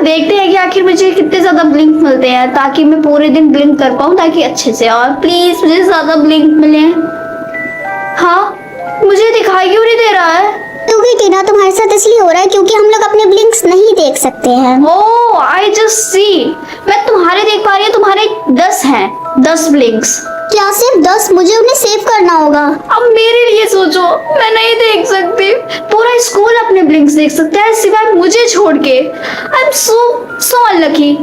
देखते हैं कि आखिर मुझे कितने ज्यादा ब्लिंक मिलते हैं, ताकि मैं पूरे दिन ब्लिंक कर पाऊँ ताकि अच्छे से। और प्लीज मुझे ज्यादा ब्लिंक मिले। हाँ, मुझे दिखाई क्यों नहीं दे रहा है? क्योंकि टीना तुम्हारे साथ इसलिए हो रहा है क्योंकि हम लोग अपने ब्लिंक्स नहीं देख सकते हैं। ओह आई जस्ट सी, मैं तुम्हारे देख पा रही हूँ, तुम्हारे 10 हैं, 10 ब्लिंक्स। क्या सिर्फ 10? मुझे उन्हें सेव करना होगा। अब मेरे लिए सोचो, मैं नहीं देख सकती। पूरा स्कूल अपने ब्लिंक्स देख सकता है सिवाय मुझे छोड़ के। I am so unlucky.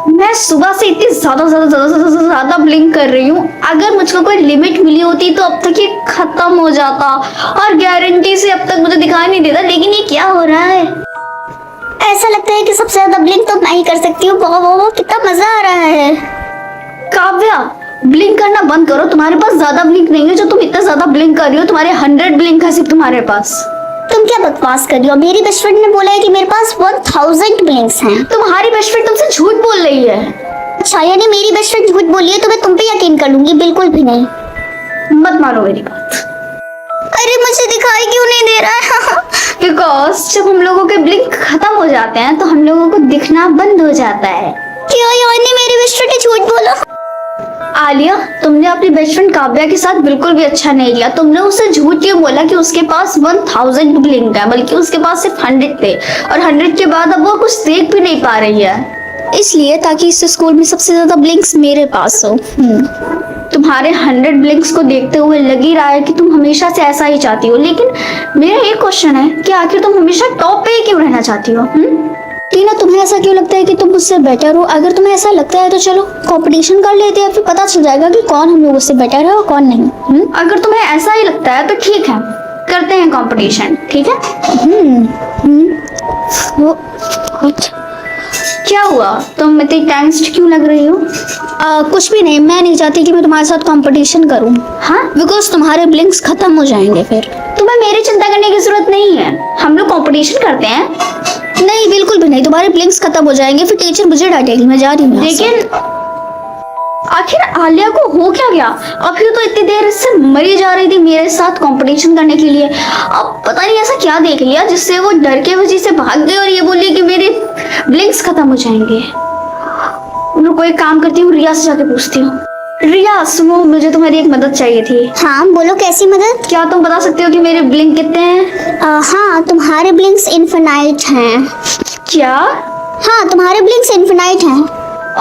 मैं सुबह से इतनी ज्यादा ब्लिंक कर रही हूँ। अगर मुझको कोई लिमिट मिली होती तो अब तक ये खत्म हो जाता, और गारंटी से अब तक मुझे दिखाई नहीं देता। लेकिन ये क्या हो रहा है? ऐसा लगता है कि सबसे ज्यादा ब्लिंक तो मैं ही कर सकती हूँ। वाह, कितना मजा आ रहा है। काव्या, ब्लिंक करना बंद करो। तुम्हारे पास ज्यादा ब्लिंक नहीं है जो तुम इतना ज्यादा ब्लिंक कर रही हो। तुम्हारे 100 ब्लिंक है सिर्फ तुम्हारे पास। तुम क्या बकवास कर रही हो? मेरी बेस्ट फ्रेंड ने बोला है कि मेरे पास 1000 ब्लिंक्स हैं। तुम्हारी बेस्ट फ्रेंड तुमसे झूठ बोल रही है। अच्छा, यानी मेरी बेस्ट फ्रेंड झूठ बोली है तो मैं तुम पे यकीन कर लूंगी? बिल्कुल भी नहीं। मत मानो मेरी बात। अरे मुझे दिखाई क्यों नहीं दे रहा है? बिकॉज जब हम लोगों के ब्लिंक खत्म हो जाते हैं तो हम लोगों को दिखना बंद हो जाता है। क्या यानी मेरी बेस्ट फ्रेंड ने झूठ बोला? आलिया, तुमने अपनी बेस्ट फ्रेंड काव्या के साथ बिल्कुल भी अच्छा नहीं किया। तुमने उससे झूठ क्यों बोला कि उसके पास 1000 ब्लिंक है, बल्कि उसके पास सिर्फ 100 थे, और 100 के बाद अब वो कुछ देख भी नहीं पा रही है। इसलिए ताकि इस स्कूल में सबसे ज्यादा ब्लिंक्स मेरे पास हो। तुम्हारे 100 ब्लिंक्स को देखते हुए लग ही रहा है कि तुम हमेशा से ऐसा ही चाहती हो। लेकिन मेरा एक क्वेश्चन है कि आखिर तुम हमेशा टॉप पे ही क्यों रहना चाहती हो? टीना, तुम्हें ऐसा क्यों लगता है कि तुम मुझसे बेटर हो? अगर तुम्हें ऐसा लगता है तो चलो कंपटीशन कर लेते हैं, फिर पता चल जाएगा कि कौन हम लोगों से बेटर है और कौन नहीं। अगर तुम्हें ऐसा ही लगता है तो ठीक है, करते हैं कंपटीशन। ठीक है? क्या हुआ, तुम इतनी टेंस्ड क्यों लग रही हो? कुछ भी नहीं, मैं नहीं चाहती कि मैं तुम्हारे साथ कंपटीशन करूं। हाँ, बिकॉज तुम्हारे ब्लिंक्स खत्म हो जाएंगे फिर। तुम्हें मेरी चिंता करने की जरूरत नहीं है, हम लोग कंपटीशन करते हैं। नहीं, बिल्कुल भी नहीं, तुम्हारे ब्लिंक्स खत्म हो जाएंगे, फिर टीचर मुझे डांटेगी। मैं जा रही हूँ। लेकिन आखिर आलिया को हो क्या गया? अभी तो इतनी देर से मरी जा रही थी मेरे साथ कंपटीशन करने के लिए। अब पता नहीं ऐसा क्या देख लिया जिससे वो डर के वजह से भाग गई और ये बोली कि मेरे ब्लिंक्स खत्म हो जाएंगे। रुको, एक काम करती हूँ, रिया से जाके पूछती हूँ। रिया सुनो, मुझे तुम्हारी एक मदद चाहिए थी। हाँ बोलो, कैसी मदद? क्या तुम बता सकते हो कि मेरे ब्लिंक कितने हैं? हाँ, तुम्हारे ब्लिंक्स इन्फिनाइट हैं। क्या? हाँ, तुम्हारे ब्लिंक्स इन्फिनाइट हैं।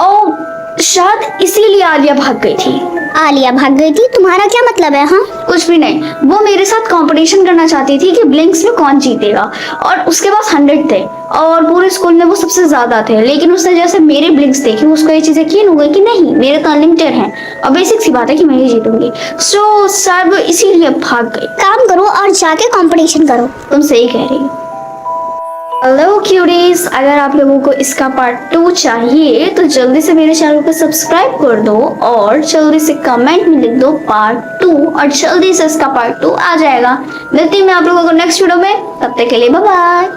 ओह, शायद इसीलिए आलिया भाग गई थी। आलिया भाग गई थी? तुम्हारा क्या मतलब है? हाँ, कुछ भी नहीं, वो मेरे साथ कंपटीशन करना चाहती थी कि ब्लिंक्स में कौन जीतेगा, और उसके पास 100 थे और पूरे स्कूल में वो सबसे ज्यादा थे। लेकिन उसने जैसे मेरे ब्लिंक्स देखे, उसको ये चीज यकीन हो गई कि नहीं, मेरे तो अनलिमिटेड हैं और बेसिक सी बात है कि मैं ही जीतूंगी। सो शायद वो इसीलिए भाग गई। काम करो और जाके कंपटीशन करो। तुम सही कह रही हो। हेलो क्यूरीज, अगर आप लोगों को इसका पार्ट 2 चाहिए तो जल्दी से मेरे चैनल को सब्सक्राइब कर दो और जल्दी से कमेंट में लिख दो पार्ट 2, और जल्दी से इसका पार्ट 2 आ जाएगा। मिलती हूँ मैं आप लोगों को नेक्स्ट वीडियो में, तब तक के लिए बाय बाय।